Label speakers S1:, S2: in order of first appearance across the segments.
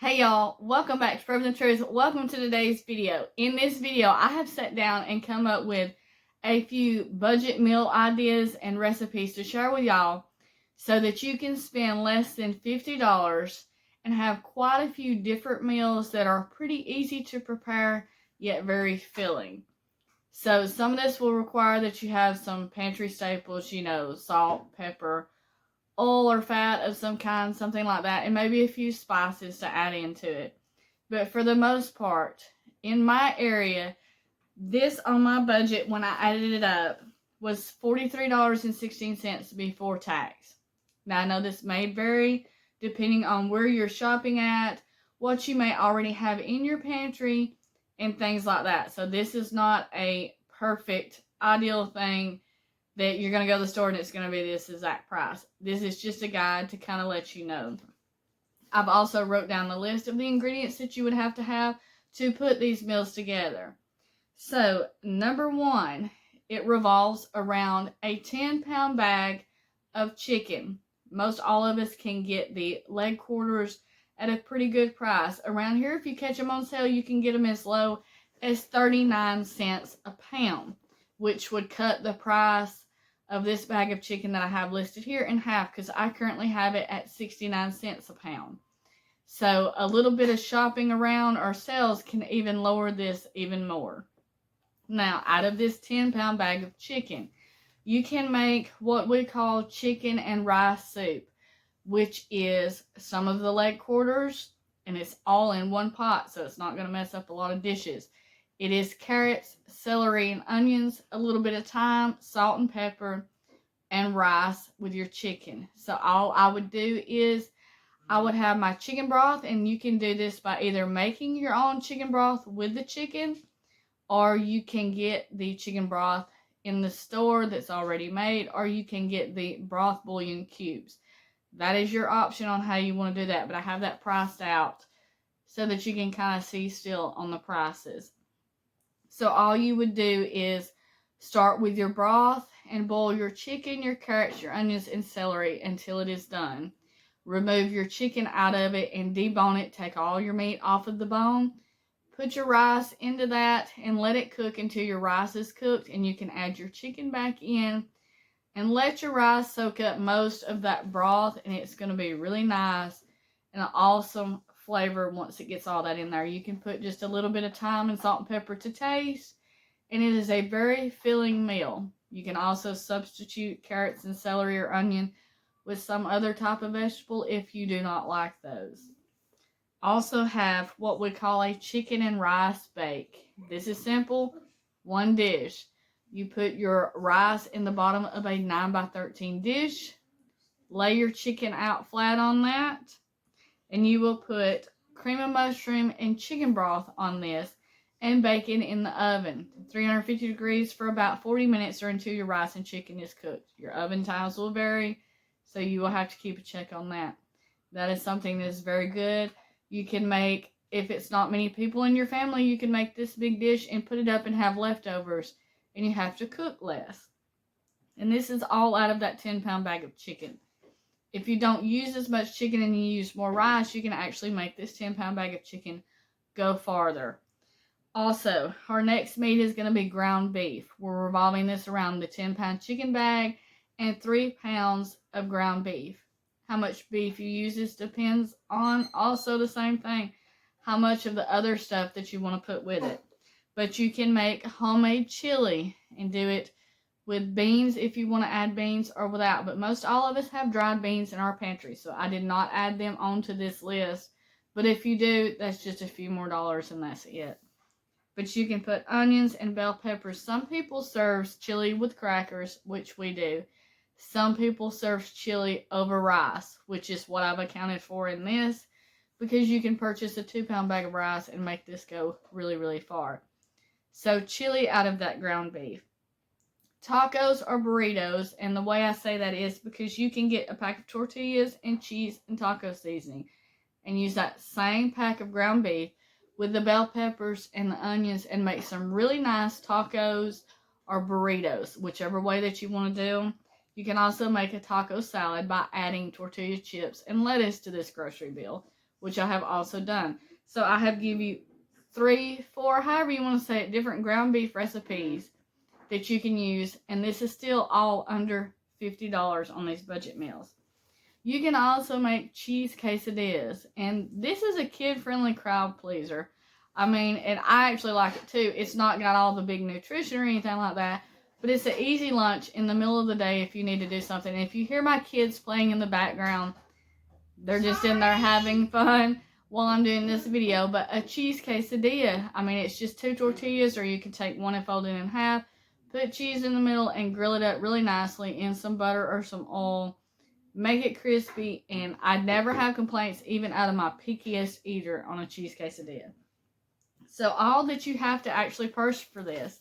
S1: Hey y'all, welcome back to Frozen Truth. Welcome to today's video. In this video, I have sat down and come up with a few budget meal ideas and recipes to share with y'all so that you can spend less than $50 and have quite a few different meals that are pretty easy to prepare yet very filling. So some of this will require that you have some pantry staples, salt, pepper, oil or fat of some kind, something like that, and maybe a few spices to add into it. But for the most part, in my area, this on my budget when I added it up was $43.16 before tax. Now I know this may vary depending on where you're shopping at, what you may already have in your pantry, and things like that. So this is not a perfect, ideal thing that you're going to go to the store and it's going to be this exact price. This is just a guide to kind of let you know. I've also wrote down the list of the ingredients that you would have to put these meals together. So, number one, it revolves around a 10-pound bag of chicken. Most all of us can get the leg quarters at a pretty good price. Around here, if you catch them on sale, you can get them as low as 39 cents a pound, which would cut the price of this bag of chicken that I have listed here in half, because I currently have it at 69 cents a pound. So a little bit of shopping around or sales can even lower this even more. Now, out of this 10-pound bag of chicken, you can make what we call chicken and rice soup, which is some of the leg quarters, and it's all in one pot, so it's not going to mess up a lot of dishes. It is carrots, celery, and onions, a little bit of thyme, salt and pepper, and rice with your chicken. So all I would do is I would have my chicken broth, and you can do this by either making your own chicken broth with the chicken, or you can get the chicken broth in the store that's already made, or you can get the broth bouillon cubes. That is your option on how you want to do that, but I have that priced out so that you can kind of see still on the prices. So all you would do is start with your broth and boil your chicken, your carrots, your onions, and celery until it is done. Remove your chicken out of it and debone it. Take all your meat off of the bone. Put your rice into that and let it cook until your rice is cooked, and you can add your chicken back in and let your rice soak up most of that broth, and it's going to be really nice and an awesome flavor once it gets all that in there. You can put just a little bit of thyme and salt and pepper to taste, and it is a very filling meal. You can also substitute carrots and celery or onion with some other type of vegetable if you do not like those. Also have what we call a chicken and rice bake. This is simple, one dish. You put your rice in the bottom of a 9x13 dish, lay your chicken out flat on that, and you will put cream of mushroom and chicken broth on this and bake it in the oven, 350 degrees for about 40 minutes or until your rice and chicken is cooked. Your oven times will vary, so you will have to keep a check on that. That is something that is very good. You can make, if it's not many people in your family, you can make this big dish and put it up and have leftovers, and you have to cook less. And this is all out of that 10-pound bag of chicken. If you don't use as much chicken and you use more rice, you can actually make this 10-pound bag of chicken go farther. Also, our next meat is going to be ground beef. We're revolving this around the 10-pound chicken bag and 3 pounds of ground beef. How much beef you use depends on also the same thing, how much of the other stuff that you want to put with it. But you can make homemade chili and do it with beans if you want to add beans or without. But most all of us have dried beans in our pantry, so I did not add them onto this list. But if you do, that's just a few more dollars and that's it. But you can put onions and bell peppers. Some people serve chili with crackers, which we do. Some people serve chili over rice, which is what I've accounted for in this, because you can purchase a 2-pound bag of rice and make this go really, really far. So chili out of that ground beef. Tacos or burritos, and the way I say that is because you can get a pack of tortillas and cheese and taco seasoning and use that same pack of ground beef with the bell peppers and the onions and make some really nice tacos or burritos, whichever way that you want to do them. You can also make a taco salad by adding tortilla chips and lettuce to this grocery bill, which I have also done. So I have give you 3, 4, however you want to say it, different ground beef recipes that you can use, and this is still all under $50 on these budget meals. You can also make cheese quesadillas, and this is a kid-friendly crowd pleaser. I mean, and I actually like it too. It's not got all the big nutrition or anything like that, but it's an easy lunch in the middle of the day if you need to do something. And if you hear my kids playing in the background, they're just in there having fun while I'm doing this video. But a cheese quesadilla, I mean, it's just 2 tortillas, or you can take one and fold it in half, put cheese in the middle, and grill it up really nicely in some butter or some oil. Make it crispy, and I never have complaints even out of my pickiest eater on a cheese quesadilla. So all that you have to actually purchase for this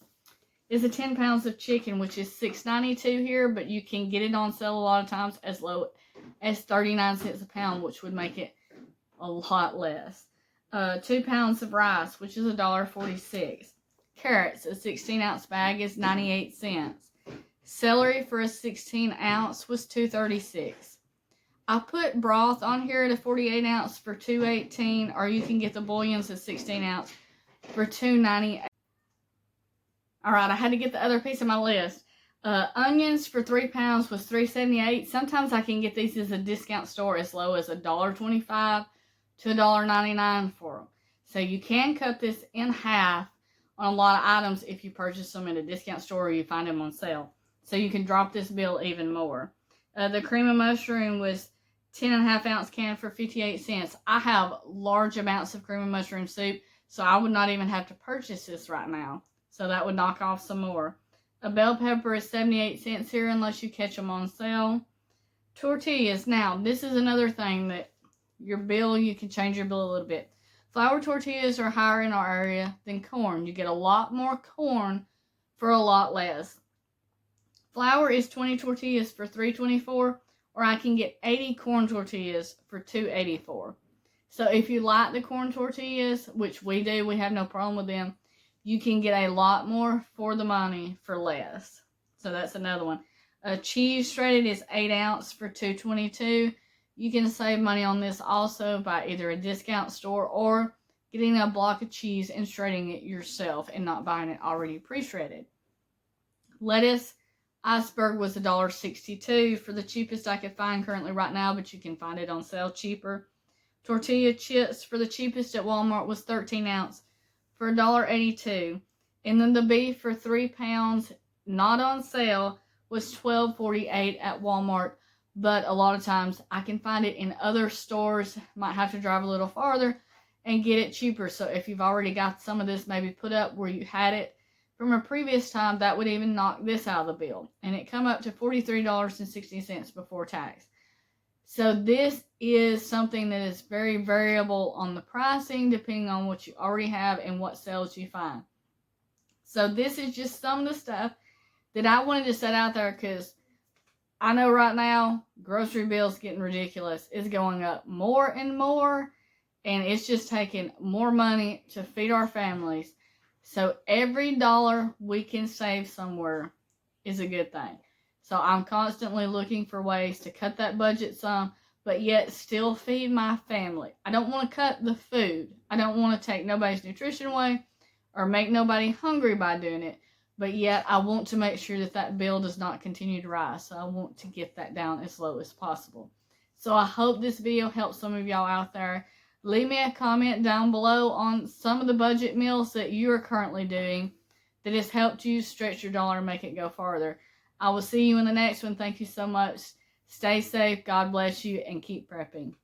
S1: is a 10 pounds of chicken, which is $6.92 here, but you can get it on sale a lot of times as low as 39 cents a pound, which would make it a lot less. 2 pounds of rice, which is $1.46. Carrots, a 16-ounce bag, is 98 cents. Celery for a 16-ounce was $2.36. I put broth on here at a 48-ounce for $2.18, or you can get the bouillons at 16-ounce for $2.98. All right, I had to get the other piece of my list. Onions for 3 pounds was $3.78. Sometimes I can get these as a discount store as low as $1.25 to $1.99 for them. So you can cut this in half on a lot of items if you purchase them at a discount store or you find them on sale. So you can drop this bill even more. The cream of mushroom was 10.5-ounce can for 58 cents. I have large amounts of cream of mushroom soup, so I would not even have to purchase this right now. So that would knock off some more. A bell pepper is 78 cents here unless you catch them on sale. Tortillas. Now, this is another thing that your bill, you can change your bill a little bit. Flour tortillas are higher in our area than corn. You get a lot more corn for a lot less. Flour is 20 tortillas for $3.24, or I can get 80 corn tortillas for $2.84. So if you like the corn tortillas, which we do, we have no problem with them, you can get a lot more for the money for less. So that's another one. Cheese shredded is 8-ounce for $2.22. You can save money on this also by either a discount store or getting a block of cheese and shredding it yourself and not buying it already pre-shredded. Lettuce iceberg was $1.62 for the cheapest I could find currently right now, but you can find it on sale cheaper. Tortilla chips for the cheapest at Walmart was 13-ounce for $1.82. And then the beef for 3 pounds, not on sale, was $12.48 at Walmart. But a lot of times I can find it in other stores. Might have to drive a little farther and get it cheaper. So if you've already got some of this maybe put up where you had it from a previous time, that would even knock this out of the bill. And it come up to $43.60 before tax. So this is something that is very variable on the pricing depending on what you already have and what sales you find. So this is just some of the stuff that I wanted to set out there because I know right now grocery bills getting ridiculous. It's going up more and more, and it's just taking more money to feed our families. So every dollar we can save somewhere is a good thing. So I'm constantly looking for ways to cut that budget some, but yet still feed my family. I don't want to cut the food. I don't want to take nobody's nutrition away or make nobody hungry by doing it. But yet I want to make sure that that bill does not continue to rise. So I want to get that down as low as possible. So I hope this video helps some of y'all out there. Leave me a comment down below on some of the budget meals that you are currently doing that has helped you stretch your dollar and make it go farther. I will see you in the next one. Thank you so much. Stay safe. God bless you and keep prepping.